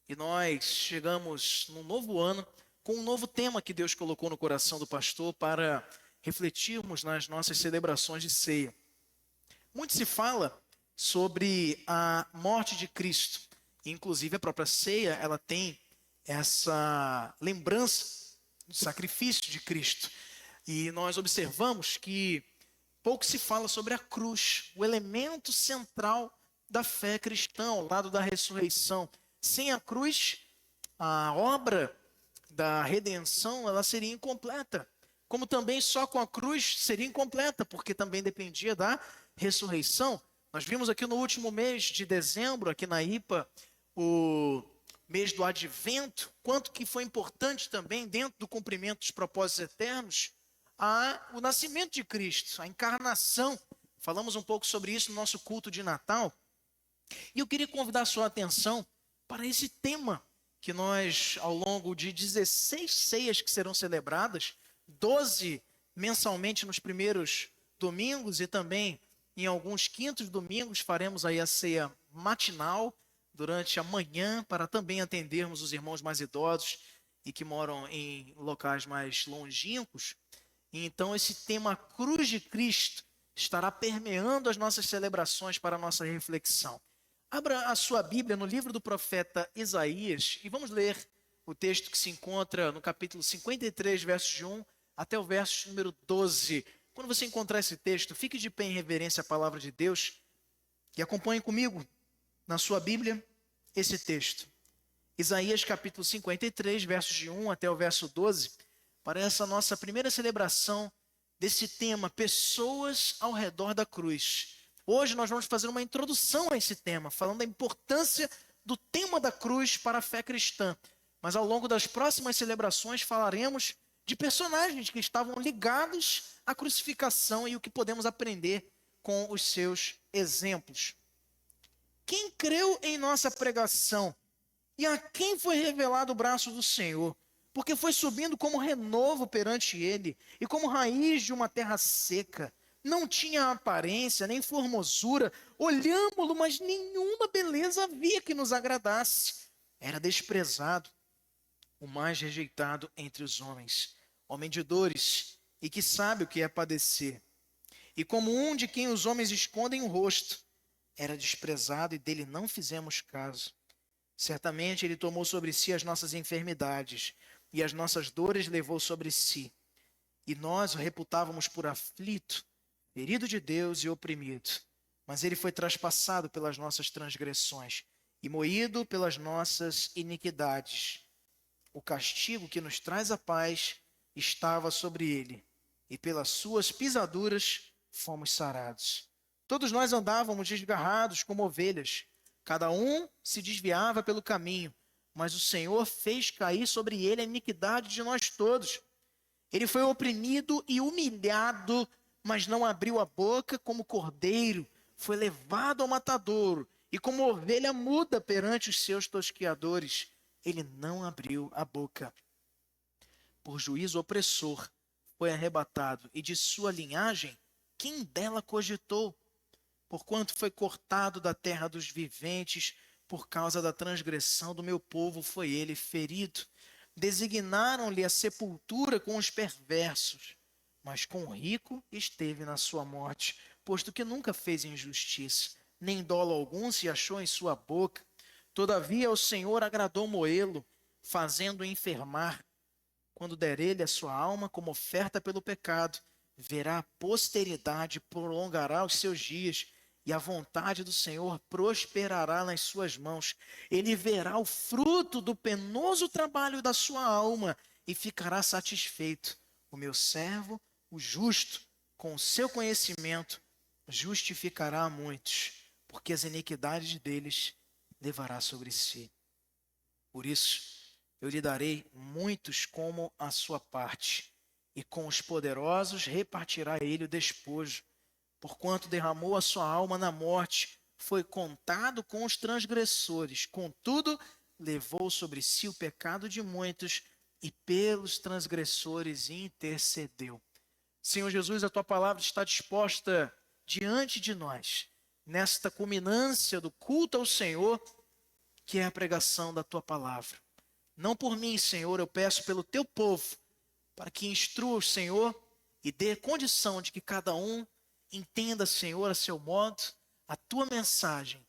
E nós chegamos num novo ano com um novo tema que Deus colocou no coração do pastor para refletirmos nas nossas celebrações de ceia. Muito se fala sobre a morte de Cristo. Inclusive a própria ceia, ela tem essa lembrança do sacrifício de Cristo. E nós observamos que pouco se fala sobre a cruz, o elemento central da fé cristã, ao lado da ressurreição. Sem a cruz, a obra da redenção ela seria incompleta. Como também só com a cruz seria incompleta, porque também dependia da ressurreição. Nós vimos aqui no último mês de dezembro, aqui na IPA, o mês do Advento, quanto que foi importante também, dentro do cumprimento dos propósitos eternos, o nascimento de Cristo, a encarnação. Falamos um pouco sobre isso no nosso culto de Natal. E eu queria convidar a sua atenção para esse tema que nós, ao longo de 16 ceias que serão celebradas, 12 mensalmente nos primeiros domingos e também em alguns quintos domingos, faremos aí a ceia matinal durante a manhã para também atendermos os irmãos mais idosos e que moram em locais mais longínquos. E então esse tema Cruz de Cristo estará permeando as nossas celebrações para a nossa reflexão. Abra a sua Bíblia no livro do profeta Isaías e vamos ler o texto que se encontra no capítulo 53, versos de 1 até o verso número 12. Quando você encontrar esse texto, fique de pé em reverência à palavra de Deus e acompanhe comigo na sua Bíblia esse texto. Isaías capítulo 53, versos de 1 até o verso 12, para essa nossa primeira celebração desse tema, pessoas ao redor da cruz. Hoje nós vamos fazer uma introdução a esse tema, falando da importância do tema da cruz para a fé cristã. Mas ao longo das próximas celebrações falaremos de personagens que estavam ligados à crucificação e o que podemos aprender com os seus exemplos. Quem creu em nossa pregação e a quem foi revelado o braço do Senhor? Porque foi subindo como renovo perante ele e como raiz de uma terra seca. Não tinha aparência, nem formosura. Olhámo-lo, mas nenhuma beleza havia que nos agradasse. Era desprezado, o mais rejeitado entre os homens. Homem de dores e que sabe o que é padecer. E como um de quem os homens escondem o rosto, era desprezado e dele não fizemos caso. Certamente ele tomou sobre si as nossas enfermidades e as nossas dores levou sobre si. E nós o reputávamos por aflito, ferido de Deus e oprimido. Mas ele foi traspassado pelas nossas transgressões e moído pelas nossas iniquidades. O castigo que nos traz a paz estava sobre ele, e pelas suas pisaduras fomos sarados. Todos nós andávamos desgarrados como ovelhas, cada um se desviava pelo caminho, mas o Senhor fez cair sobre ele a iniquidade de nós todos. Ele foi oprimido e humilhado, mas não abriu a boca. Como cordeiro, foi levado ao matadouro, e como ovelha muda perante os seus tosqueadores, ele não abriu a boca. Por juízo opressor foi arrebatado, e de sua linhagem, quem dela cogitou? Porquanto foi cortado da terra dos viventes, por causa da transgressão do meu povo foi ele ferido. Designaram-lhe a sepultura com os perversos, mas com o rico esteve na sua morte, posto que nunca fez injustiça, nem dolo algum se achou em sua boca. Todavia o Senhor agradou moê-lo, fazendo-o enfermar. Quando der ele a sua alma como oferta pelo pecado, verá a posteridade, prolongará os seus dias, e a vontade do Senhor prosperará nas suas mãos. Ele verá o fruto do penoso trabalho da sua alma e ficará satisfeito. O meu servo, o justo, com o seu conhecimento, justificará a muitos, porque as iniquidades deles levará sobre si. Por isso, eu lhe darei muitos como a sua parte, e com os poderosos repartirá ele o despojo. Porquanto derramou a sua alma na morte, foi contado com os transgressores. Contudo, levou sobre si o pecado de muitos e pelos transgressores intercedeu. Senhor Jesus, a tua palavra está disposta diante de nós, nesta culminância do culto ao Senhor, que é a pregação da tua palavra. Não por mim, Senhor, eu peço pelo teu povo, para que instrua o Senhor e dê condição de que cada um entenda, Senhor, a seu modo, a tua mensagem,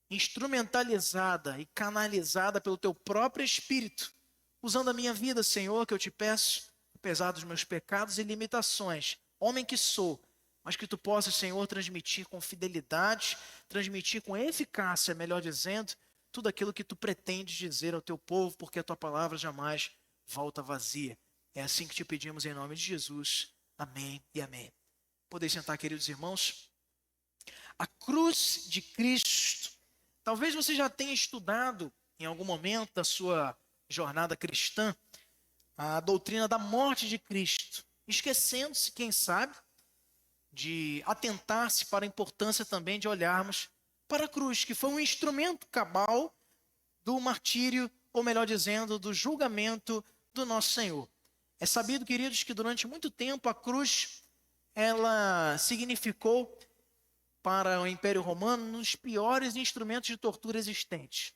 instrumentalizada e canalizada pelo teu próprio Espírito, usando a minha vida, Senhor, que eu te peço, apesar dos meus pecados e limitações, homem que sou, mas que tu possas, Senhor, transmitir com fidelidade, transmitir com eficácia, melhor dizendo, tudo aquilo que tu pretendes dizer ao teu povo, porque a tua palavra jamais volta vazia. É assim que te pedimos em nome de Jesus. Amém e amém. Podeis sentar, queridos irmãos. A cruz de Cristo. Talvez você já tenha estudado em algum momento da sua jornada cristã a doutrina da morte de Cristo, esquecendo-se, quem sabe, de atentar-se para a importância também de olharmos para a cruz, que foi um instrumento cabal do martírio, ou melhor dizendo, do julgamento do nosso Senhor. É sabido, queridos, que durante muito tempo a cruz, ela significou para o Império Romano um dos piores instrumentos de tortura existentes.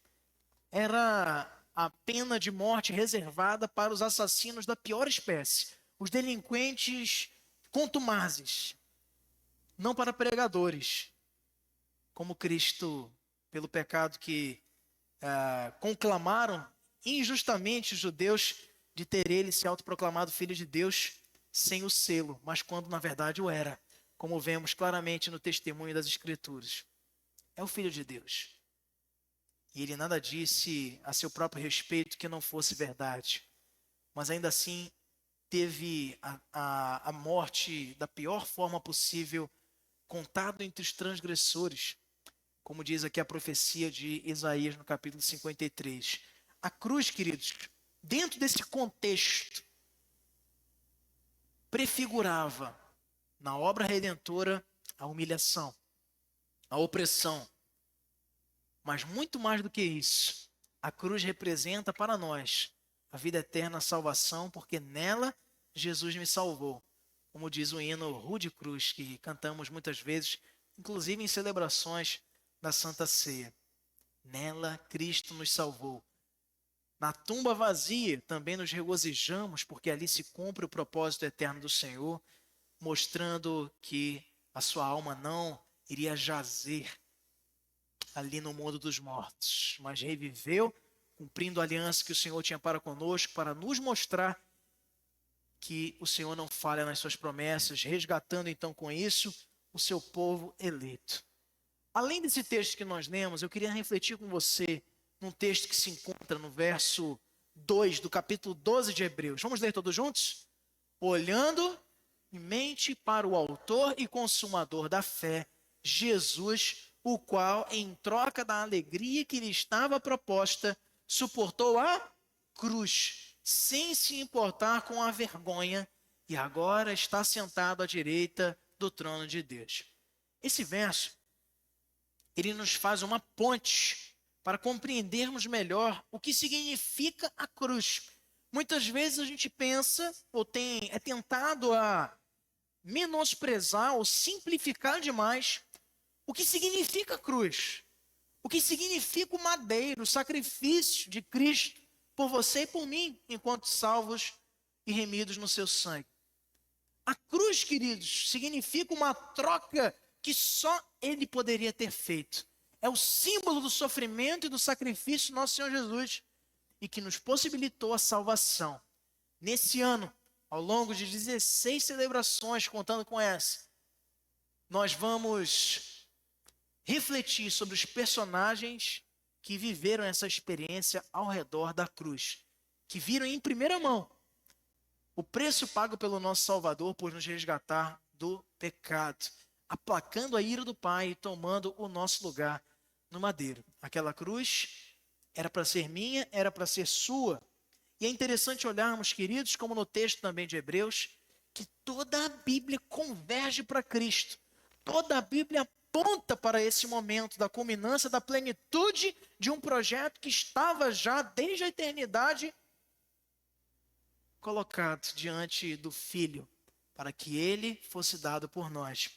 Era a pena de morte reservada para os assassinos da pior espécie, os delinquentes contumazes, não para pregadores, como Cristo, pelo pecado que conclamaram injustamente os judeus de ter ele se autoproclamado filho de Deus sem o selo, mas quando na verdade o era, como vemos claramente no testemunho das Escrituras. É o Filho de Deus. E ele nada disse a seu próprio respeito que não fosse verdade, mas ainda assim teve a morte da pior forma possível, contado entre os transgressores, como diz aqui a profecia de Isaías no capítulo 53. A cruz, queridos, dentro desse contexto, prefigurava na obra redentora a humilhação, a opressão. Mas muito mais do que isso, a cruz representa para nós a vida eterna, a salvação, porque nela Jesus me salvou. Como diz o hino Rude Cruz, que cantamos muitas vezes, inclusive em celebrações da Santa Ceia. Nela Cristo nos salvou. Na tumba vazia também nos regozijamos, porque ali se cumpre o propósito eterno do Senhor, mostrando que a sua alma não iria jazer ali no mundo dos mortos, mas reviveu, cumprindo a aliança que o Senhor tinha para conosco, para nos mostrar que o Senhor não falha nas suas promessas, resgatando então com isso o seu povo eleito. Além desse texto que nós lemos, eu queria refletir com você num texto que se encontra no verso 2 do capítulo 12 de Hebreus. Vamos ler todos juntos? Olhando em mente para o autor e consumador da fé, Jesus, o qual, em troca da alegria que lhe estava proposta, suportou a cruz, sem se importar com a vergonha, e agora está sentado à direita do trono de Deus. Esse verso, ele nos faz uma ponte para compreendermos melhor o que significa a cruz. Muitas vezes a gente pensa, ou é tentado a menosprezar ou simplificar demais o que significa a cruz, o que significa o madeiro, o sacrifício de Cristo por você e por mim, enquanto salvos e remidos no seu sangue. A cruz, queridos, significa uma troca que só Ele poderia ter feito. É o símbolo do sofrimento e do sacrifício do nosso Senhor Jesus e que nos possibilitou a salvação. Nesse ano, ao longo de 16 celebrações, contando com essa, nós vamos refletir sobre os personagens que viveram essa experiência ao redor da cruz, que viram em primeira mão o preço pago pelo nosso Salvador por nos resgatar do pecado, aplacando a ira do Pai e tomando o nosso lugar no madeiro. Aquela cruz era para ser minha, era para ser sua. E é interessante olharmos, queridos, como no texto também de Hebreus, que toda a Bíblia converge para Cristo. Toda a Bíblia aponta para esse momento da culminância, da plenitude de um projeto que estava já desde a eternidade colocado diante do Filho, para que ele fosse dado por nós.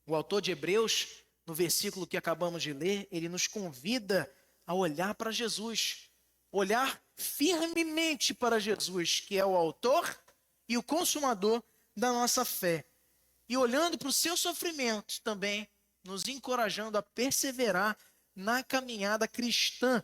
O autor de Hebreus, no versículo que acabamos de ler, ele nos convida a olhar para Jesus, olhar firmemente para Jesus, que é o autor e o consumador da nossa fé. E olhando para o seu sofrimento também, nos encorajando a perseverar na caminhada cristã.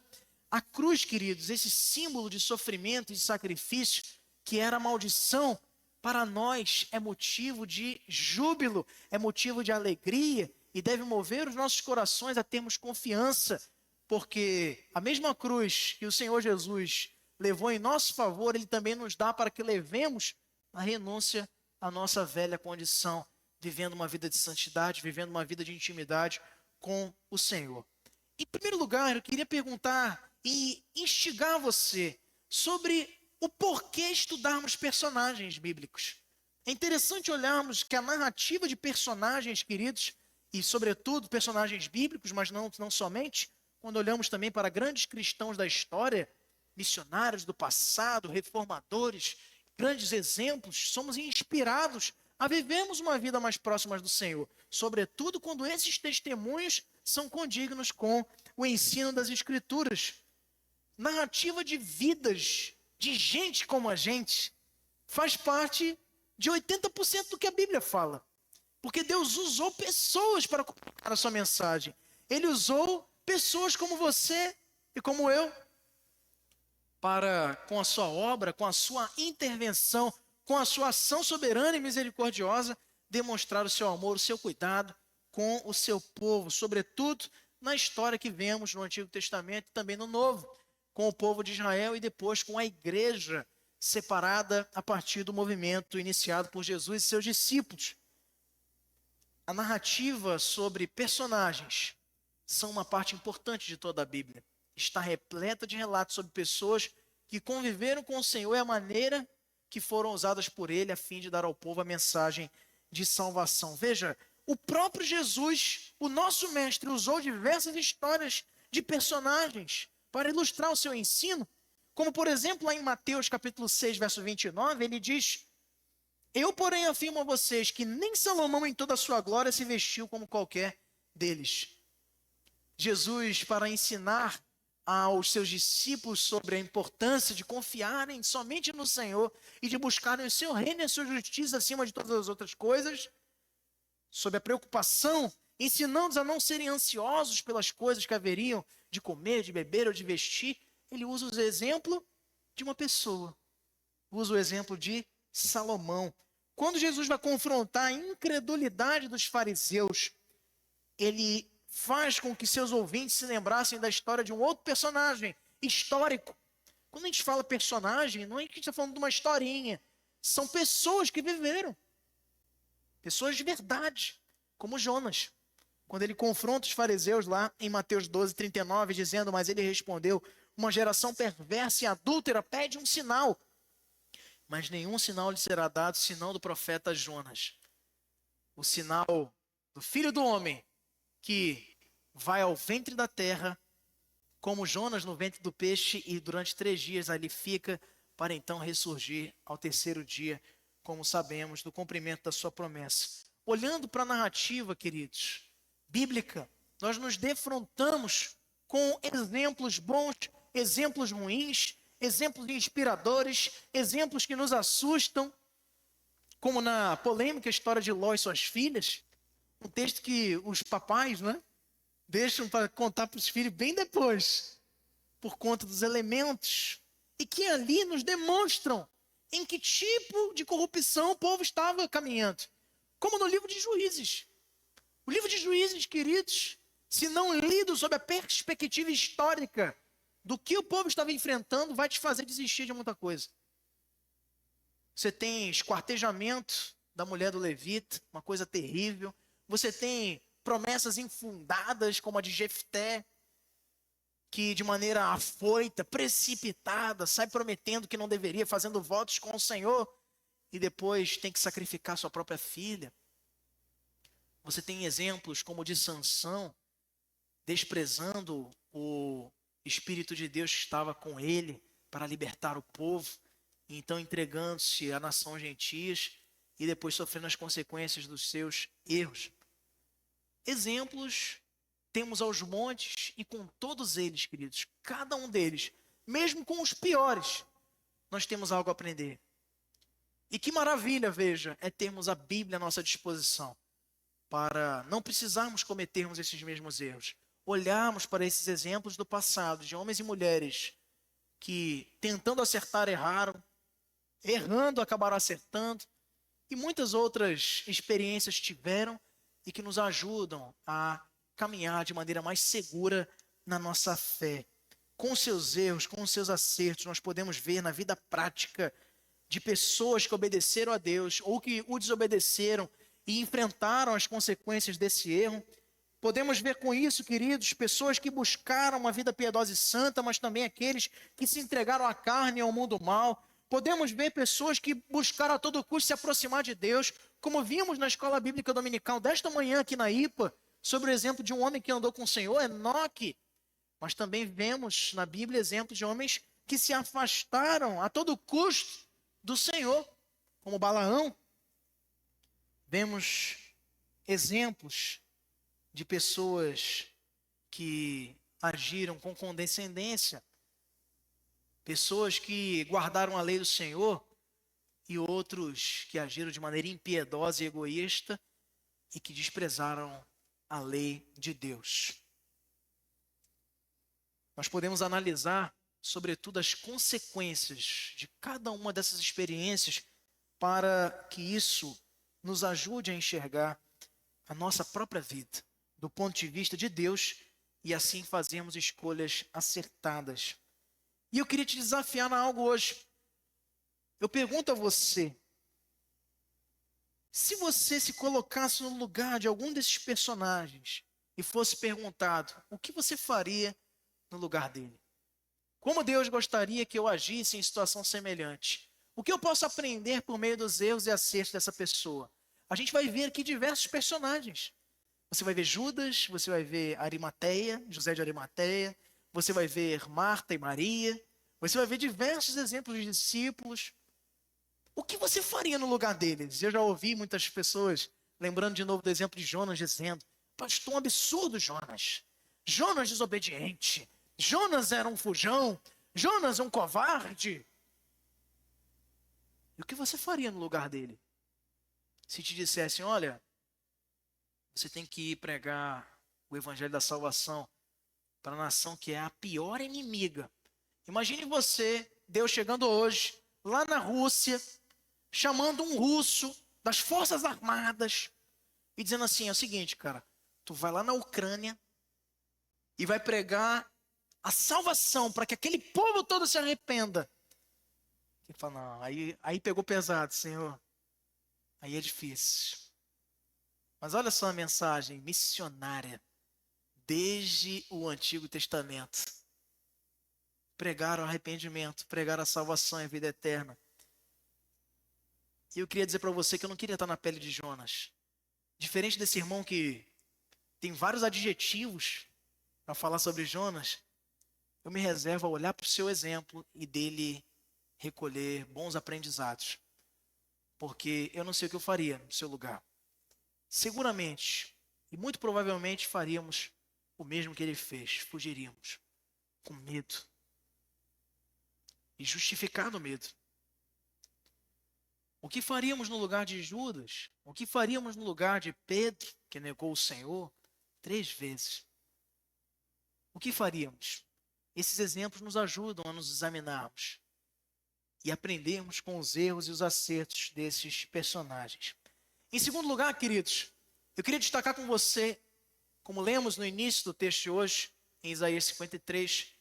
A cruz, queridos, esse símbolo de sofrimento e de sacrifício, que era maldição, para nós é motivo de júbilo, é motivo de alegria e deve mover os nossos corações a termos confiança, porque a mesma cruz que o Senhor Jesus levou em nosso favor, Ele também nos dá para que levemos a renúncia à nossa velha condição, vivendo uma vida de santidade, vivendo uma vida de intimidade com o Senhor. Em primeiro lugar, eu queria perguntar e instigar você sobre o porquê estudarmos personagens bíblicos. É interessante olharmos que a narrativa de personagens, queridos, e sobretudo personagens bíblicos, mas não somente, quando olhamos também para grandes cristãos da história, missionários do passado, reformadores, grandes exemplos, somos inspirados a vivermos uma vida mais próxima do Senhor, sobretudo quando esses testemunhos são condignos com o ensino das Escrituras. Narrativa de vidas de gente como a gente faz parte de 80% do que a Bíblia fala. Porque Deus usou pessoas para comunicar a sua mensagem. Ele usou pessoas como você e como eu para, com a sua obra, com a sua intervenção, com a sua ação soberana e misericordiosa, demonstrar o seu amor, o seu cuidado com o seu povo, sobretudo na história que vemos no Antigo Testamento e também no Novo, com o povo de Israel e depois com a igreja separada a partir do movimento iniciado por Jesus e seus discípulos. A narrativa sobre personagens são uma parte importante de toda a Bíblia. Está repleta de relatos sobre pessoas que conviveram com o Senhor e a maneira que foram usadas por Ele a fim de dar ao povo a mensagem de salvação. Veja, o próprio Jesus, o nosso mestre, usou diversas histórias de personagens para ilustrar o seu ensino, como por exemplo lá em Mateus capítulo 6, verso 29, ele diz: eu, porém, afirmo a vocês que nem Salomão em toda a sua glória se vestiu como qualquer deles. Jesus, para ensinar aos seus discípulos sobre a importância de confiarem somente no Senhor e de buscarem o seu reino e a sua justiça acima de todas as outras coisas, sobre a preocupação, ensinando-os a não serem ansiosos pelas coisas que haveriam de comer, de beber ou de vestir, ele usa o exemplo de uma pessoa, usa o exemplo de Salomão. Quando Jesus vai confrontar a incredulidade dos fariseus, ele faz com que seus ouvintes se lembrassem da história de um outro personagem histórico. Quando a gente fala personagem, não é que a gente está falando de uma historinha. São pessoas que viveram. Pessoas de verdade, como Jonas. Quando ele confronta os fariseus lá em Mateus 12, 39, dizendo: mas ele respondeu, uma geração perversa e adúltera pede um sinal. Mas nenhum sinal lhe será dado, senão do profeta Jonas. O sinal do Filho do Homem, que vai ao ventre da terra, como Jonas no ventre do peixe, e durante 3 dias ali fica, para então ressurgir ao terceiro dia, como sabemos, do cumprimento da sua promessa. Olhando para a narrativa, queridos, bíblica, nós nos defrontamos com exemplos bons, exemplos ruins, exemplos inspiradores, exemplos que nos assustam, como na polêmica história de Ló e suas filhas, um texto que os papais, né, deixam para contar para os filhos bem depois, por conta dos elementos, e que ali nos demonstram em que tipo de corrupção o povo estava caminhando, como no livro de Juízes. O livro de Juízes, queridos, se não lido sob a perspectiva histórica do que o povo estava enfrentando, vai te fazer desistir de muita coisa. Você tem esquartejamento da mulher do levita, uma coisa terrível. Você tem promessas infundadas, como a de Jefté, que de maneira afoita, precipitada, sai prometendo que não deveria, fazendo votos com o Senhor, e depois tem que sacrificar sua própria filha. Você tem exemplos como o de Sansão, desprezando o Espírito de Deus que estava com ele para libertar o povo, e então entregando-se à nação gentias e depois sofrendo as consequências dos seus erros. Exemplos temos aos montes e com todos eles, queridos, cada um deles, mesmo com os piores, nós temos algo a aprender. E que maravilha, veja, é termos a Bíblia à nossa disposição, para não precisarmos cometermos esses mesmos erros. Olharmos para esses exemplos do passado, de homens e mulheres que, tentando acertar, erraram, errando, acabaram acertando, e muitas outras experiências tiveram e que nos ajudam a caminhar de maneira mais segura na nossa fé. Com seus erros, com os seus acertos, nós podemos ver na vida prática de pessoas que obedeceram a Deus ou que o desobedeceram e enfrentaram as consequências desse erro. Podemos ver com isso, queridos, pessoas que buscaram uma vida piedosa e santa, mas também aqueles que se entregaram à carne e ao mundo mal. Podemos ver pessoas que buscaram a todo custo se aproximar de Deus, como vimos na Escola Bíblica Dominical desta manhã aqui na IPA, sobre o exemplo de um homem que andou com o Senhor, Enoque. Mas também vemos na Bíblia exemplos de homens que se afastaram a todo custo do Senhor, como Balaão. Vemos exemplos de pessoas que agiram com condescendência, pessoas que guardaram a lei do Senhor e outros que agiram de maneira impiedosa e egoísta e que desprezaram a lei de Deus. Nós podemos analisar, sobretudo, as consequências de cada uma dessas experiências para que isso nos ajude a enxergar a nossa própria vida do ponto de vista de Deus e assim fazermos escolhas acertadas. E eu queria te desafiar a algo hoje. Eu pergunto a você, se você se colocasse no lugar de algum desses personagens e fosse perguntado, o que você faria no lugar dele? Como Deus gostaria que eu agisse em situação semelhante? O que eu posso aprender por meio dos erros e acertos dessa pessoa? A gente vai ver aqui diversos personagens. Você vai ver Judas, você vai ver Arimateia, José de Arimateia, você vai ver Marta e Maria, você vai ver diversos exemplos de discípulos. O que você faria no lugar deles? Eu já ouvi muitas pessoas, lembrando de novo do exemplo de Jonas, dizendo, pastor, um absurdo Jonas. Jonas desobediente. Jonas era um fujão. Jonas um covarde. E o que você faria no lugar dele? Se te dissessem, olha, você tem que ir pregar o evangelho da salvação para a nação que é a pior inimiga. Imagine você, Deus chegando hoje, lá na Rússia, chamando um russo das Forças Armadas e dizendo assim, é o seguinte, cara, tu vai lá na Ucrânia e vai pregar a salvação para que aquele povo todo se arrependa. Ele fala, não, aí pegou pesado, Senhor. Aí é difícil. Mas olha só a mensagem missionária desde o Antigo Testamento. Pregar o arrependimento, pregar a salvação e a vida eterna. E eu queria dizer para você que eu não queria estar na pele de Jonas. Diferente desse irmão que tem vários adjetivos para falar sobre Jonas, eu me reservo a olhar para o seu exemplo e dele recolher bons aprendizados. Porque eu não sei o que eu faria no seu lugar. Seguramente, e muito provavelmente faríamos o mesmo que ele fez. Fugiríamos com medo. E justificado medo. O que faríamos no lugar de Judas? O que faríamos no lugar de Pedro, que negou o Senhor 3 vezes? O que faríamos? Esses exemplos nos ajudam a nos examinarmos e aprendermos com os erros e os acertos desses personagens. Em segundo lugar, queridos, eu queria destacar com você, como lemos no início do texto de hoje, em Isaías 53,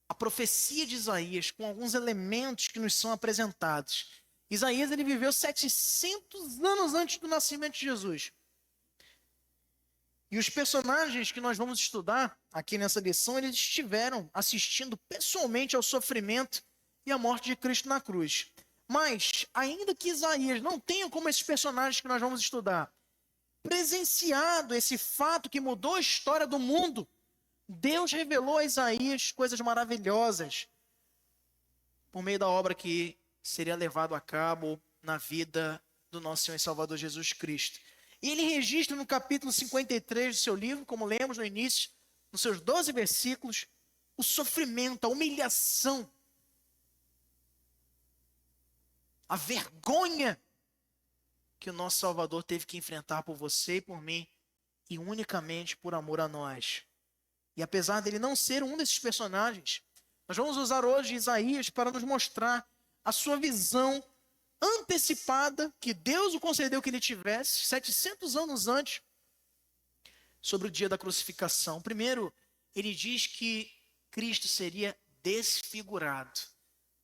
a profecia de Isaías com alguns elementos que nos são apresentados. Isaías ele viveu 700 anos antes do nascimento de Jesus. E os personagens que nós vamos estudar aqui nessa lição, eles estiveram assistindo pessoalmente ao sofrimento e à morte de Cristo na cruz. Mas, ainda que Isaías não tenha como esses personagens que nós vamos estudar, presenciado esse fato que mudou a história do mundo, Deus revelou a Isaías coisas maravilhosas por meio da obra que seria levado a cabo na vida do nosso Senhor e Salvador Jesus Cristo. E ele registra no capítulo 53 do seu livro, como lemos no início, nos seus 12 versículos, o sofrimento, a humilhação, a vergonha que o nosso Salvador teve que enfrentar por você e por mim, e unicamente por amor a nós. E apesar dele não ser um desses personagens, nós vamos usar hoje Isaías para nos mostrar a sua visão antecipada, que Deus o concedeu que ele tivesse, 700 anos antes, sobre o dia da crucificação. Primeiro, ele diz que Cristo seria desfigurado.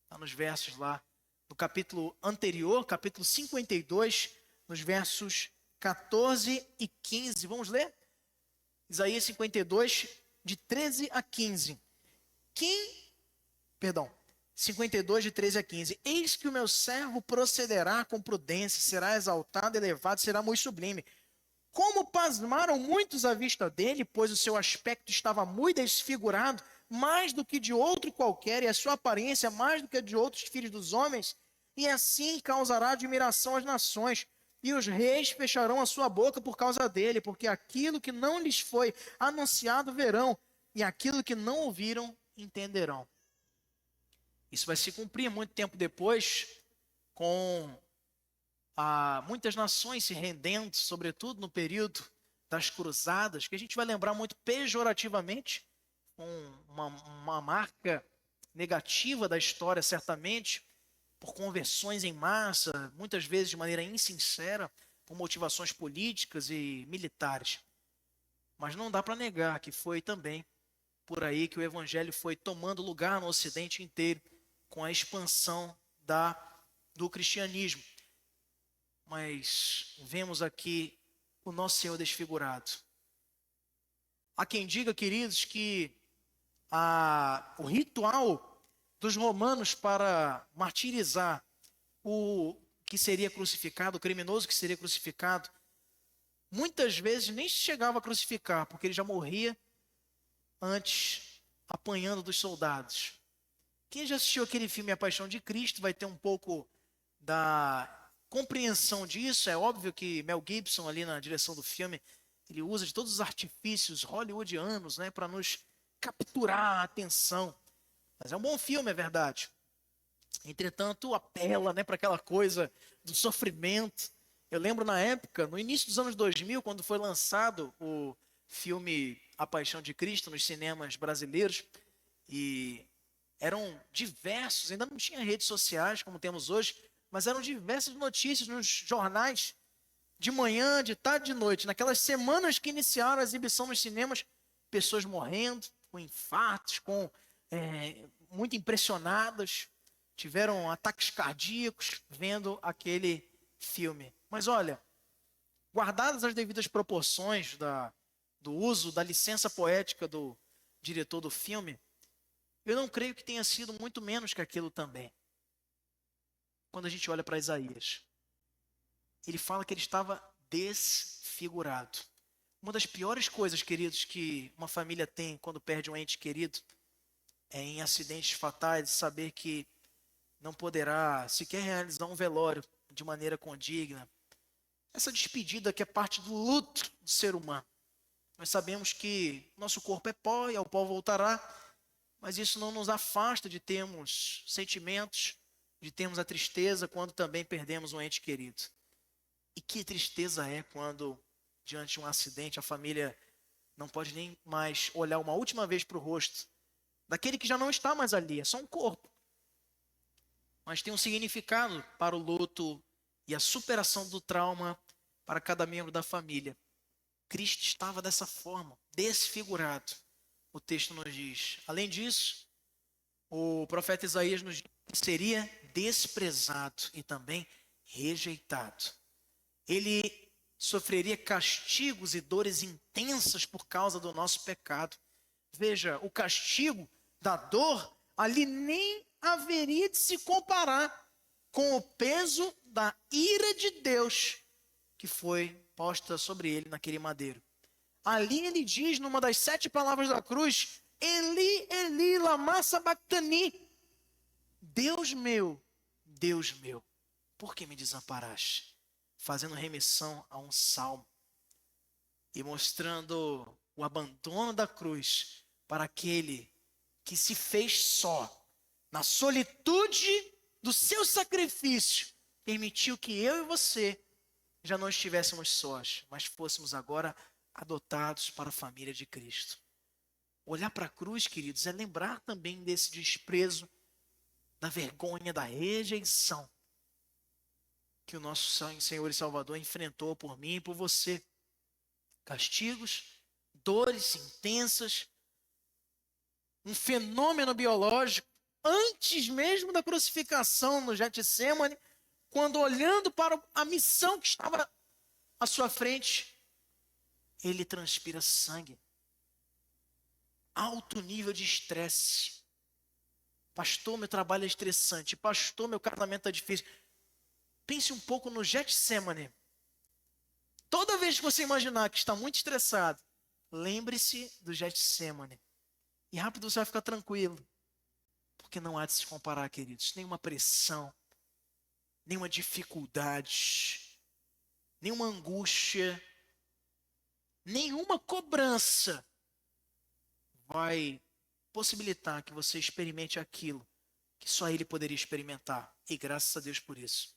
Está nos versos lá, no capítulo anterior, capítulo 52, nos versos 14 e 15. Vamos ler? Isaías 52, de 13 a 15. 52, de 13 a 15. Eis que o meu servo procederá com prudência, será exaltado, elevado, será muito sublime. Como pasmaram muitos à vista dele, pois o seu aspecto estava muito desfigurado, mais do que de outro qualquer, e a sua aparência mais do que a de outros filhos dos homens, e assim causará admiração às nações, e os reis fecharão a sua boca por causa dele, porque aquilo que não lhes foi anunciado verão, e aquilo que não ouviram entenderão. Isso vai se cumprir muito tempo depois, com muitas nações se rendendo, sobretudo no período das cruzadas, que a gente vai lembrar muito pejorativamente, com uma marca negativa da história, certamente, por conversões em massa, muitas vezes de maneira insincera, por motivações políticas e militares. Mas não dá para negar que foi também por aí que o evangelho foi tomando lugar no Ocidente inteiro, com a expansão do cristianismo. Mas vemos aqui o nosso Senhor desfigurado. Há quem diga, queridos, que o ritual dos romanos para martirizar o que seria crucificado, o criminoso que seria crucificado, muitas vezes nem se chegava a crucificar, porque ele já morria antes, apanhando dos soldados. Quem já assistiu aquele filme A Paixão de Cristo vai ter um pouco da compreensão disso. É óbvio que Mel Gibson, ali na direção do filme, ele usa de todos os artifícios hollywoodianos, né, para nos capturar a atenção. Mas é um bom filme, é verdade. Entretanto, apela, né, para aquela coisa do sofrimento. Eu lembro na época, no início dos anos 2000, quando foi lançado o filme A Paixão de Cristo nos cinemas brasileiros, e eram diversos, ainda não tinha redes sociais como temos hoje, mas eram diversas notícias nos jornais, de manhã, de tarde, de noite. Naquelas semanas que iniciaram a exibição nos cinemas, pessoas morrendo, com infartos, muito impressionadas, tiveram ataques cardíacos vendo aquele filme. Mas olha, guardadas as devidas proporções do uso da licença poética do diretor do filme, eu não creio que tenha sido muito menos que aquilo também. Quando a gente olha para Isaías, ele fala que ele estava desfigurado. Uma das piores coisas, queridos, que uma família tem quando perde um ente querido é em acidentes fatais, saber que não poderá sequer realizar um velório de maneira condigna. Essa despedida que é parte do luto do ser humano. Nós sabemos que nosso corpo é pó e ao pó voltará, mas isso não nos afasta de termos sentimentos, de termos a tristeza quando também perdemos um ente querido. E que tristeza é quando, diante de um acidente, a família não pode nem mais olhar uma última vez para o rosto daquele que já não está mais ali, é só um corpo. Mas tem um significado para o luto e a superação do trauma para cada membro da família. Cristo estava dessa forma, desfigurado, o texto nos diz. Além disso, o profeta Isaías nos diz que seria desprezado e também rejeitado. Ele sofreria castigos e dores intensas por causa do nosso pecado. Veja, o castigo da dor ali nem haveria de se comparar com o peso da ira de Deus que foi posta sobre ele naquele madeiro. Ali ele diz, numa das 7 palavras da cruz, Eli, Eli, lama sabachthani. Deus meu, por que me desamparaste? Fazendo remissão a um salmo. e mostrando o abandono da cruz para aquele que se fez só, na solitude do seu sacrifício, permitiu que eu e você já não estivéssemos sós, mas fôssemos agora adotados para a família de Cristo. Olhar para a cruz, queridos, é lembrar também desse desprezo, da vergonha, da rejeição que o nosso Senhor e Salvador enfrentou por mim e por você. Castigos, dores intensas, um fenômeno biológico, antes mesmo da crucificação no Getsemane, quando olhando para a missão que estava à sua frente, ele transpira sangue. Alto nível de estresse. Pastor, meu trabalho é estressante. Pastor, meu casamento é difícil. Pense um pouco no Getsemane. Toda vez que você imaginar que está muito estressado, lembre-se do Getsemane. E rápido você vai ficar tranquilo. Porque não há de se comparar, queridos. Nenhuma pressão, nenhuma dificuldade, nenhuma angústia, nenhuma cobrança vai possibilitar que você experimente aquilo que só ele poderia experimentar. E graças a Deus por isso.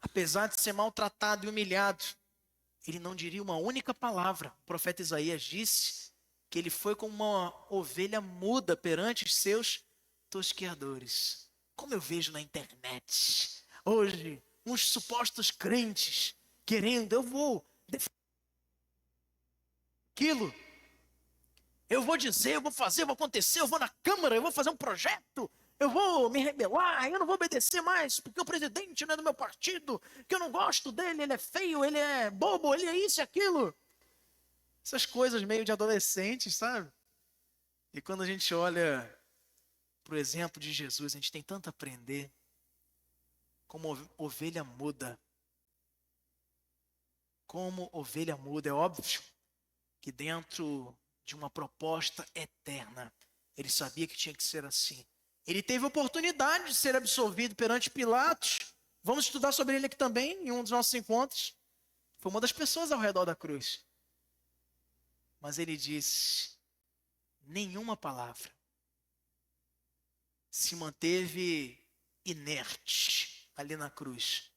Apesar de ser maltratado e humilhado, ele não diria uma única palavra. O profeta Isaías disse que ele foi como uma ovelha muda perante os seus tosqueadores. Como eu vejo na internet, hoje, uns supostos crentes querendo, eu vou defender aquilo, eu vou dizer, eu vou fazer, eu vou acontecer, eu vou na Câmara, eu vou fazer um projeto, eu vou me rebelar, eu não vou obedecer mais, porque o presidente não é do meu partido, que eu não gosto dele, ele é feio, ele é bobo, ele é isso e aquilo. Essas coisas meio de adolescentes, sabe? E quando a gente olha para o exemplo de Jesus, a gente tem tanto a aprender. Como ovelha muda. Como ovelha muda. É óbvio que dentro de uma proposta eterna, ele sabia que tinha que ser assim. Ele teve a oportunidade de ser absolvido perante Pilatos. Vamos estudar sobre ele aqui também, em um dos nossos encontros. Foi uma das pessoas ao redor da cruz. Mas ele disse nenhuma palavra. Se manteve inerte ali na cruz,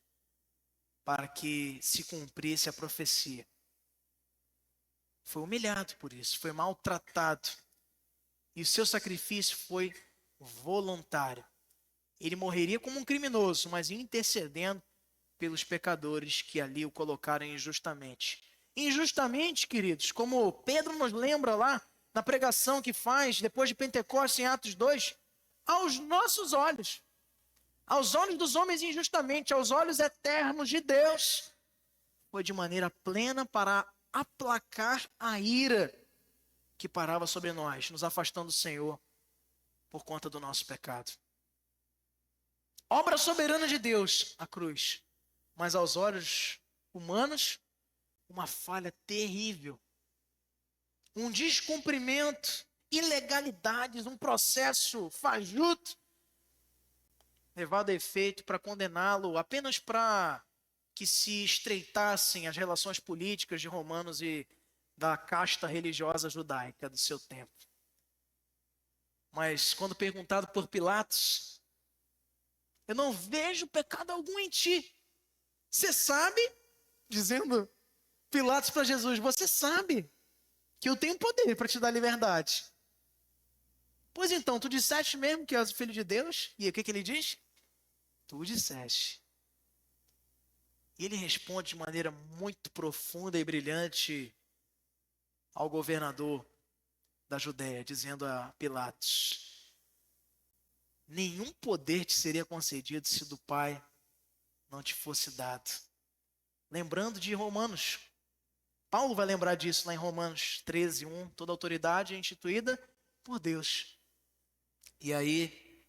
para que se cumprisse a profecia. Foi humilhado por isso, foi maltratado. E o seu sacrifício foi voluntário. Ele morreria como um criminoso, mas intercedendo pelos pecadores que ali o colocaram injustamente. Injustamente, queridos, como Pedro nos lembra lá na pregação que faz depois de Pentecostes em Atos 2, aos nossos olhos, aos olhos dos homens injustamente, aos olhos eternos de Deus, foi de maneira plena para aplacar a ira que parava sobre nós, nos afastando do Senhor por conta do nosso pecado. Obra soberana de Deus, a cruz, mas aos olhos humanos, uma falha terrível, um descumprimento, ilegalidades, um processo fajuto, levado a efeito para condená-lo apenas para que se estreitassem as relações políticas de Romanos e da casta religiosa judaica do seu tempo. Mas quando perguntado por Pilatos, eu não vejo pecado algum em ti. Você sabe, dizendo Pilatos para Jesus, você sabe que eu tenho poder para te dar liberdade. Pois então, tu disseste mesmo que és o Filho de Deus? E o que ele diz? Tu disseste. E ele responde de maneira muito profunda e brilhante ao governador da Judéia, dizendo a Pilatos: nenhum poder te seria concedido se do Pai não te fosse dado. Lembrando de Romanos. Paulo vai lembrar disso lá em Romanos 13, 1. Toda autoridade é instituída por Deus. E aí,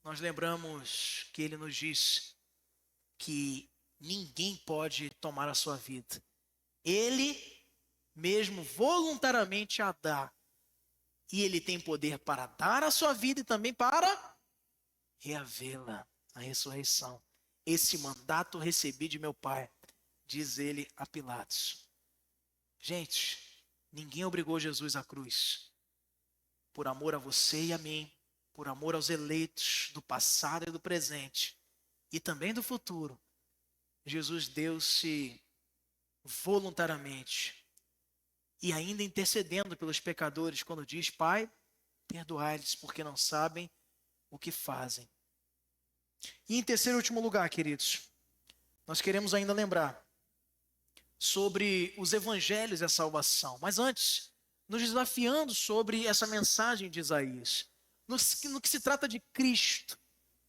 nós lembramos que ele nos diz que ninguém pode tomar a sua vida. Ele mesmo voluntariamente a dá. E ele tem poder para dar a sua vida e também para reavê-la, a ressurreição. Esse mandato recebi de meu Pai, diz ele a Pilatos. Gente, ninguém obrigou Jesus à cruz. Por amor a você e a mim, por amor aos eleitos do passado e do presente, e também do futuro, Jesus deu-se voluntariamente e ainda intercedendo pelos pecadores quando diz: Pai, perdoai-lhes porque não sabem o que fazem. E em terceiro e último lugar, queridos, nós queremos ainda lembrar sobre os evangelhos e a salvação. Mas antes, nos desafiando sobre essa mensagem de Isaías. No que se trata de Cristo,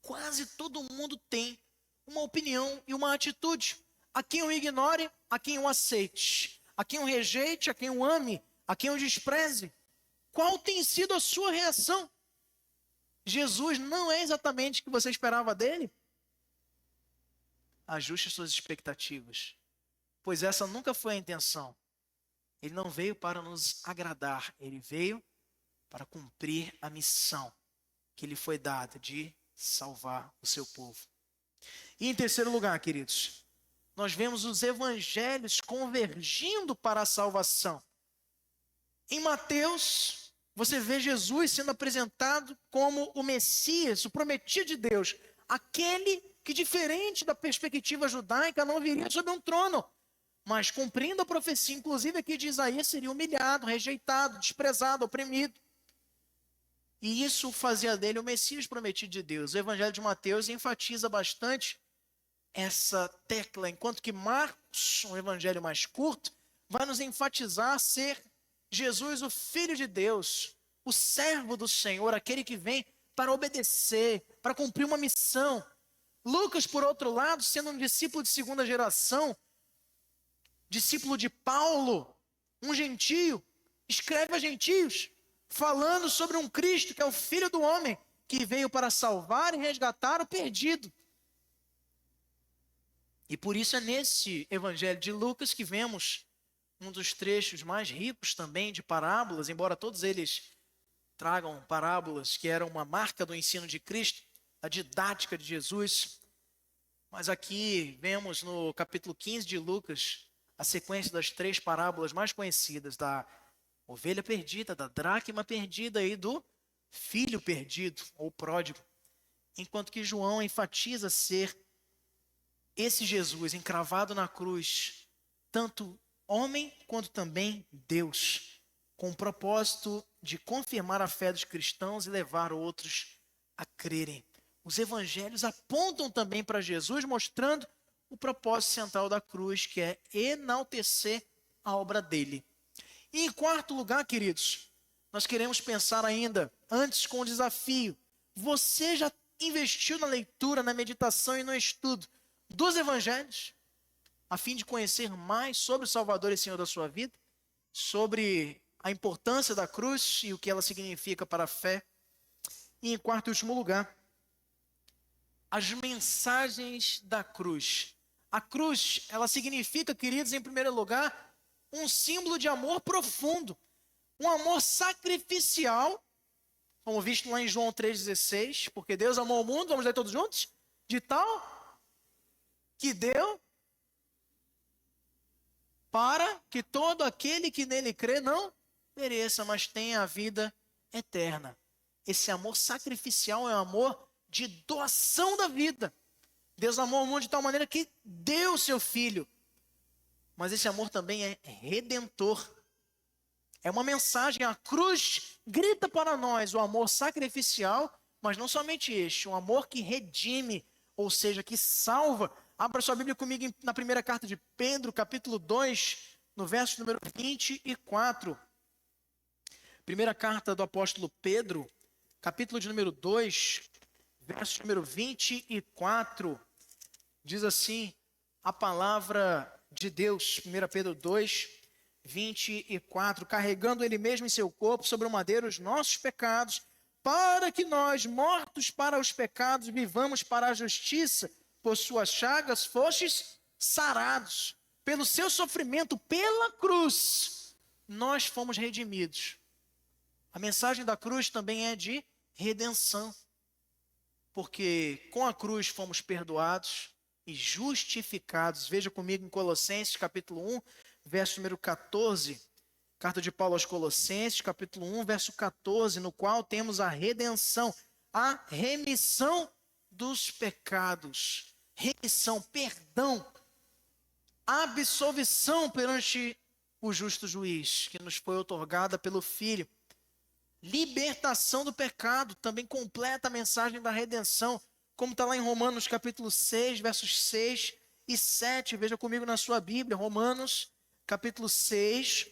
quase todo mundo tem uma opinião e uma atitude. A quem o ignore, a quem o aceite. A quem o rejeite, a quem o ame, a quem o despreze. Qual tem sido a sua reação? Jesus não é exatamente o que você esperava dele? Ajuste suas expectativas, pois essa nunca foi a intenção. Ele não veio para nos agradar, ele veio para cumprir a missão que lhe foi dada de salvar o seu povo. E em terceiro lugar, queridos, nós vemos os evangelhos convergindo para a salvação. Em Mateus, você vê Jesus sendo apresentado como o Messias, o prometido de Deus, aquele que, diferente da perspectiva judaica, não viria sobre um trono, mas cumprindo a profecia, inclusive aqui de Isaías, seria humilhado, rejeitado, desprezado, oprimido. E isso fazia dele o Messias prometido de Deus. O Evangelho de Mateus enfatiza bastante essa tecla, enquanto que Marcos, um evangelho mais curto, vai nos enfatizar ser Jesus, o Filho de Deus, o servo do Senhor, aquele que vem para obedecer, para cumprir uma missão. Lucas, por outro lado, sendo um discípulo de segunda geração, discípulo de Paulo, um gentio, escreve a gentios, falando sobre um Cristo que é o Filho do homem, que veio para salvar e resgatar o perdido. E por isso é nesse evangelho de Lucas que vemos um dos trechos mais ricos também de parábolas, embora todos eles tragam parábolas que eram uma marca do ensino de Cristo, a didática de Jesus. Mas aqui vemos no capítulo 15 de Lucas a sequência das três parábolas mais conhecidas, da ovelha perdida, da dracma perdida e do filho perdido, ou pródigo. Enquanto que João enfatiza ser esse Jesus encravado na cruz, tanto homem quanto também Deus, com o propósito de confirmar a fé dos cristãos e levar outros a crerem. Os evangelhos apontam também para Jesus, mostrando o propósito central da cruz, que é enaltecer a obra dele. E em quarto lugar, queridos, nós queremos pensar ainda, antes com o desafio. Você já investiu na leitura, na meditação e no estudo dos evangelhos, a fim de conhecer mais sobre o Salvador e Senhor da sua vida, sobre a importância da cruz e o que ela significa para a fé? E em quarto e último lugar, as mensagens da cruz. A cruz, ela significa, queridos, em primeiro lugar, um símbolo de amor profundo, um amor sacrificial, como visto lá em João 3,16, porque Deus amou o mundo, vamos ler todos juntos? De tal que deu para que todo aquele que nele crê não pereça, mas tenha a vida eterna. Esse amor sacrificial é um amor de doação da vida. Deus amou o mundo de tal maneira que deu o seu Filho. Mas esse amor também é redentor. É uma mensagem, a cruz grita para nós o amor sacrificial, mas não somente este, um amor que redime, ou seja, que salva. Abra sua Bíblia comigo na primeira carta de Pedro, capítulo 2, no verso número 24. Primeira carta do apóstolo Pedro, capítulo de número 2, verso número 24. Diz assim a palavra de Deus, 1 Pedro 2, 24. Carregando ele mesmo em seu corpo sobre o madeiro os nossos pecados, para que nós, mortos para os pecados, vivamos para a justiça. Por suas chagas fostes sarados. Pelo seu sofrimento, pela cruz, nós fomos redimidos. A mensagem da cruz também é de redenção. Porque com a cruz fomos perdoados e justificados. Veja comigo em Colossenses capítulo 1, verso número 14, carta de Paulo aos Colossenses, capítulo 1, verso 14, no qual temos a redenção, a remissão dos pecados. Remissão, perdão, absolvição perante o justo juiz, que nos foi outorgada pelo Filho. Libertação do pecado, também completa a mensagem da redenção, como está lá em Romanos capítulo 6, versos 6 e 7. Veja comigo na sua Bíblia, Romanos capítulo 6,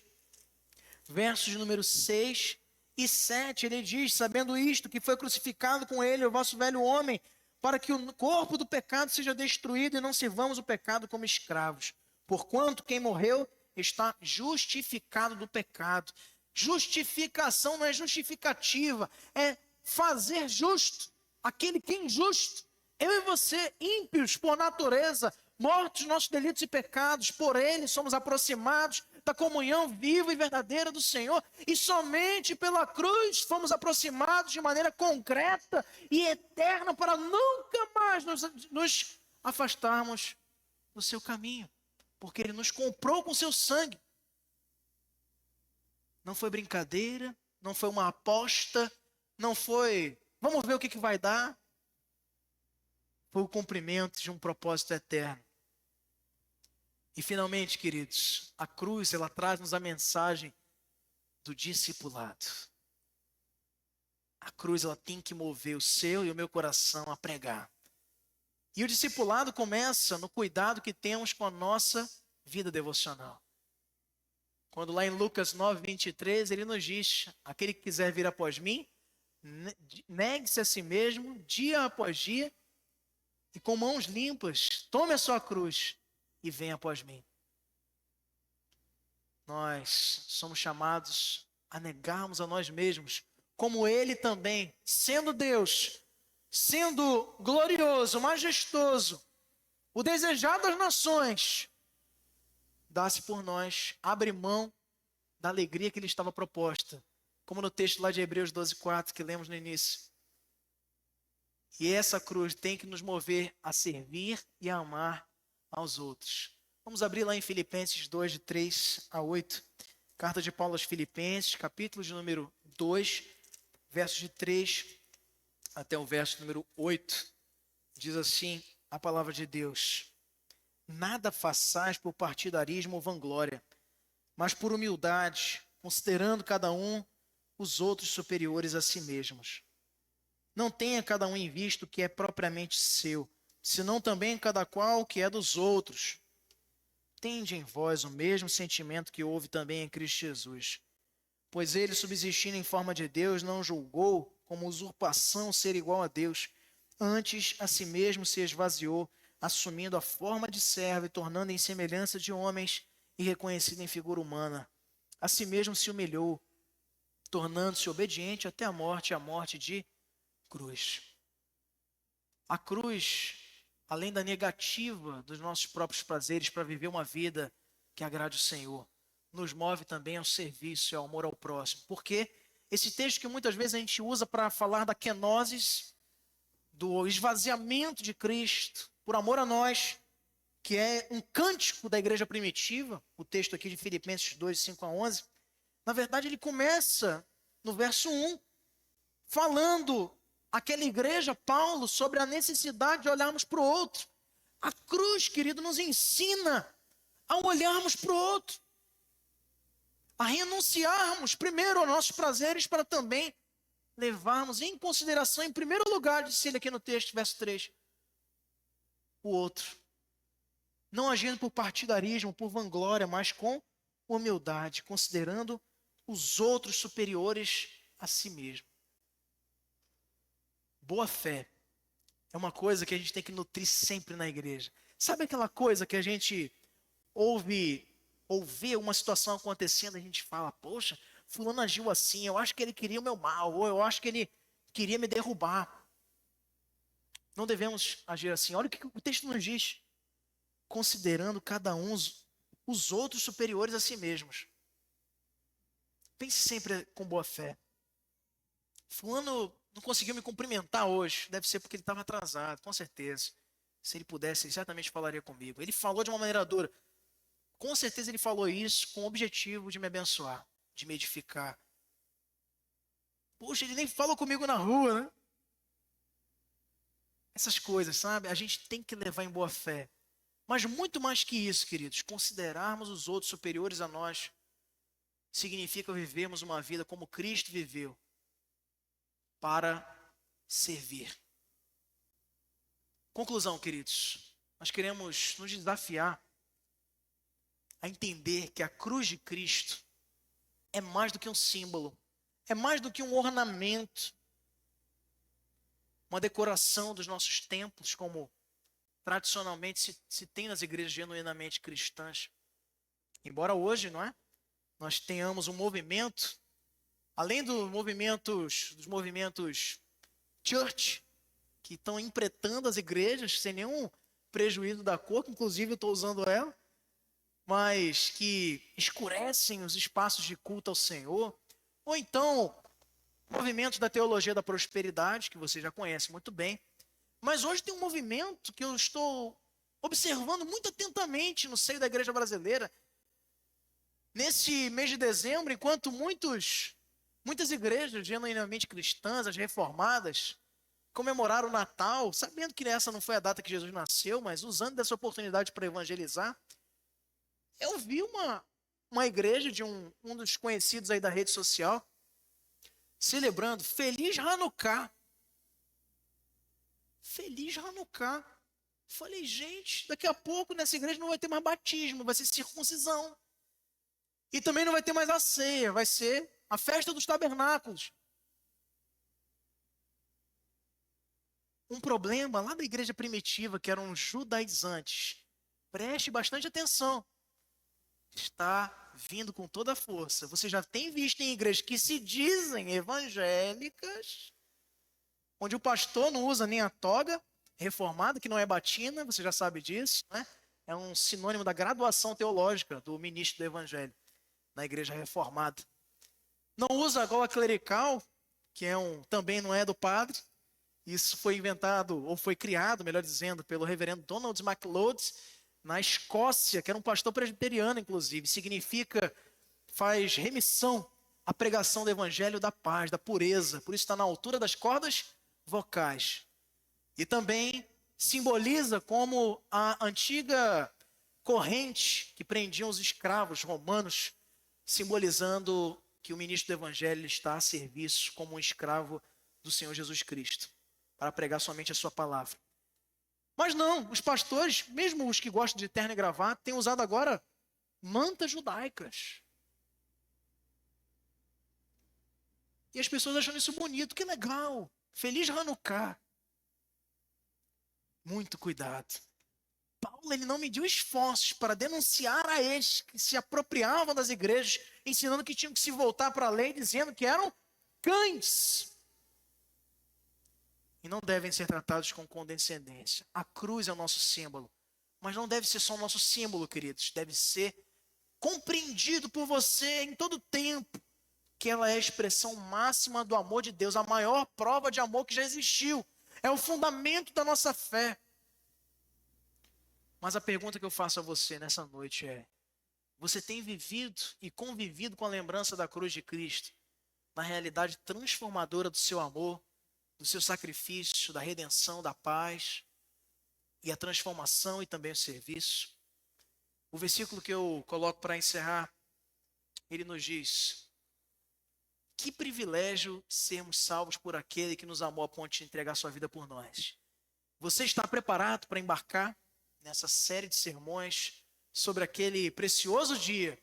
versos número 6 e 7. Ele diz: sabendo isto, que foi crucificado com ele o vosso velho homem, para que o corpo do pecado seja destruído e não sirvamos o pecado como escravos. Porquanto quem morreu está justificado do pecado. Justificação não é justificativa, é fazer justo aquele que é injusto. Eu e você, ímpios por natureza, mortos nos nossos delitos e pecados, por ele somos aproximados da comunhão viva e verdadeira do Senhor, e somente pela cruz fomos aproximados de maneira concreta e eterna para nunca mais nos afastarmos do seu caminho, porque ele nos comprou com seu sangue. Não foi brincadeira, não foi uma aposta, não foi, vamos ver o que vai dar. Foi o cumprimento de um propósito eterno. E finalmente, queridos, a cruz, ela traz-nos a mensagem do discipulado. A cruz, ela tem que mover o seu e o meu coração a pregar. E o discipulado começa no cuidado que temos com a nossa vida devocional. Quando lá em Lucas 9, 23, ele nos diz: aquele que quiser vir após mim, negue-se a si mesmo, dia após dia, e com mãos limpas, tome a sua cruz e venha após mim. Nós somos chamados a negarmos a nós mesmos, como ele também, sendo Deus, sendo glorioso, majestoso, o desejado das nações, dá-se por nós, abre mão da alegria que lhe estava proposta, como no texto lá de Hebreus 12:4 que lemos no início. E essa cruz tem que nos mover a servir e a amar aos outros. Vamos abrir lá em Filipenses 2, de 3 a 8. Carta de Paulo aos Filipenses, capítulo de número 2, versos de 3 até o verso número 8. Diz assim a palavra de Deus: nada façais por partidarismo ou vanglória, mas por humildade, considerando cada um os outros superiores a si mesmos. Não tenha cada um em vista o que é propriamente seu, senão também cada qual o que é dos outros. Tende em vós o mesmo sentimento que houve também em Cristo Jesus. Pois ele, subsistindo em forma de Deus, não julgou como usurpação ser igual a Deus. Antes, a si mesmo se esvaziou, assumindo a forma de servo e tornando em semelhança de homens e reconhecido em figura humana. A si mesmo se humilhou, tornando-se obediente até a morte de cruz. A cruz, além da negativa dos nossos próprios prazeres para viver uma vida que agrade o Senhor, nos move também ao serviço e ao amor ao próximo. Porque esse texto que muitas vezes a gente usa para falar da kenosis, do esvaziamento de Cristo, por amor a nós, que é um cântico da igreja primitiva, o texto aqui de Filipenses 2, 5 a 11, na verdade ele começa no verso 1, falando aquela igreja, Paulo, sobre a necessidade de olharmos para o outro. A cruz, querido, nos ensina a olharmos para o outro, a renunciarmos primeiro aos nossos prazeres para também levarmos em consideração, em primeiro lugar, disse ele aqui no texto, verso 3, o outro. Não agindo por partidarismo, por vanglória, mas com humildade, considerando os outros superiores a si mesmo. Boa fé é uma coisa que a gente tem que nutrir sempre na igreja. Sabe aquela coisa que a gente ouve ou vê uma situação acontecendo e a gente fala: poxa, fulano agiu assim, eu acho que ele queria o meu mal, ou eu acho que ele queria me derrubar. Não devemos agir assim. Olha o que o texto nos diz: considerando cada um os outros superiores a si mesmos. Pense sempre com boa fé. Fulano não conseguiu me cumprimentar hoje, deve ser porque ele estava atrasado, com certeza. Se ele pudesse, ele certamente falaria comigo. Ele falou de uma maneira dura. Com certeza ele falou isso com o objetivo de me abençoar, de me edificar. Poxa, ele nem falou comigo na rua, né? Essas coisas, sabe? A gente tem que levar em boa fé. Mas muito mais que isso, queridos, considerarmos os outros superiores a nós significa vivermos uma vida como Cristo viveu, para servir. Conclusão, queridos, nós queremos nos desafiar a entender que a cruz de Cristo é mais do que um símbolo, é mais do que um ornamento, uma decoração dos nossos templos, como tradicionalmente se tem nas igrejas genuinamente cristãs. Embora hoje, não é? Nós tenhamos um movimento, além dos movimentos church, que estão empretando as igrejas sem nenhum prejuízo da cor, que inclusive eu estou usando ela, mas que escurecem os espaços de culto ao Senhor, ou então movimentos da teologia da prosperidade, que você já conhece muito bem. Mas hoje tem um movimento que eu estou observando muito atentamente no seio da igreja brasileira. Nesse mês de dezembro, enquanto muitas igrejas genuinamente cristãs, as reformadas, comemoraram o Natal, sabendo que essa não foi a data que Jesus nasceu, mas usando dessa oportunidade para evangelizar, eu vi uma igreja de um dos conhecidos aí da rede social, celebrando Feliz Hanukkah. Feliz Hanukkah. Falei, gente, daqui a pouco nessa igreja não vai ter mais batismo, vai ser circuncisão. E também não vai ter mais a ceia, vai ser a festa dos tabernáculos. Um problema lá da igreja primitiva, que eram judaizantes, preste bastante atenção, está vindo com toda a força. Você já tem visto em igrejas que se dizem evangélicas, onde o pastor não usa nem a toga reformada, que não é batina, você já sabe disso, né? É um sinônimo da graduação teológica do ministro do evangelho na igreja reformada. Não usa a gola clerical, que também não é do padre. Isso foi inventado, ou foi criado, melhor dizendo, pelo reverendo Donald MacLeod, na Escócia, que era um pastor presbiteriano, inclusive. Significa, faz remissão à pregação do evangelho da paz, da pureza. Por isso está na altura das cordas vocais. E também simboliza como a antiga corrente que prendiam os escravos romanos, simbolizando que o ministro do evangelho está a serviço como um escravo do Senhor Jesus Cristo, para pregar somente a sua palavra. Mas não, os pastores, mesmo os que gostam de terno e gravata, têm usado agora mantas judaicas. E as pessoas acham isso bonito, que legal, Feliz Hanukkah. Muito cuidado. Paulo, ele não mediu esforços para denunciar a eles que se apropriavam das igrejas, ensinando que tinham que se voltar para a lei, dizendo que eram cães. E não devem ser tratados com condescendência. A cruz é o nosso símbolo. Mas não deve ser só o nosso símbolo, queridos. Deve ser compreendido por você em todo tempo que ela é a expressão máxima do amor de Deus, a maior prova de amor que já existiu. É o fundamento da nossa fé. Mas a pergunta que eu faço a você nessa noite é: você tem vivido e convivido com a lembrança da cruz de Cristo, na realidade transformadora do seu amor, do seu sacrifício, da redenção, da paz, e a transformação e também o serviço? O versículo que eu coloco para encerrar, ele nos diz: que privilégio sermos salvos por aquele que nos amou a ponto de entregar sua vida por nós. Você está preparado para embarcar nessa série de sermões sobre aquele precioso dia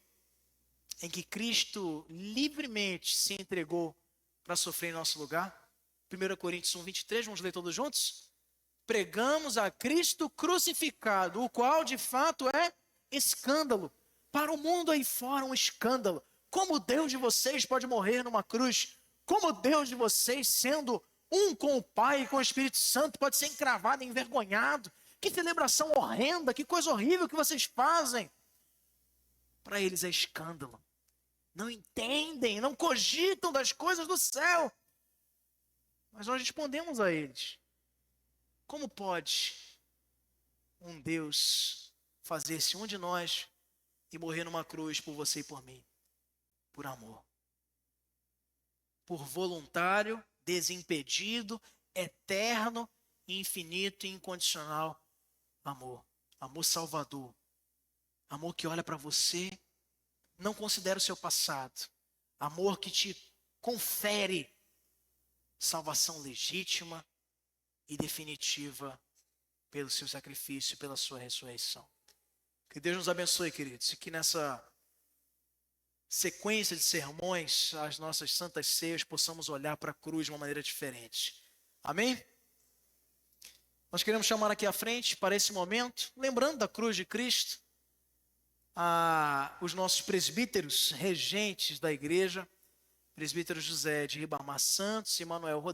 em que Cristo livremente se entregou para sofrer em nosso lugar? 1 Coríntios 1:23, vamos ler todos juntos? Pregamos a Cristo crucificado, o qual de fato é escândalo. Para o mundo aí fora, um escândalo. Como o Deus de vocês pode morrer numa cruz? Como o Deus de vocês, sendo um com o Pai e com o Espírito Santo, pode ser encravado, envergonhado? Que celebração horrenda, que coisa horrível que vocês fazem. Para eles é escândalo. Não entendem, não cogitam das coisas do céu. Mas nós respondemos a eles: como pode um Deus fazer-se um de nós e morrer numa cruz por você e por mim, por amor. Por voluntário, desimpedido, eterno, infinito e incondicional amor. Amor salvador. Amor que olha para você, não considera o seu passado. Amor que te confere salvação legítima e definitiva pelo seu sacrifício, pela sua ressurreição. Que Deus nos abençoe, queridos, e que nessa sequência de sermões, as nossas santas ceias, possamos olhar para a cruz de uma maneira diferente. Amém? Nós queremos chamar aqui à frente, para esse momento, lembrando da cruz de Cristo, os nossos presbíteros, regentes da igreja, presbítero José de Ribamar Santos e Manuel Rodrigues.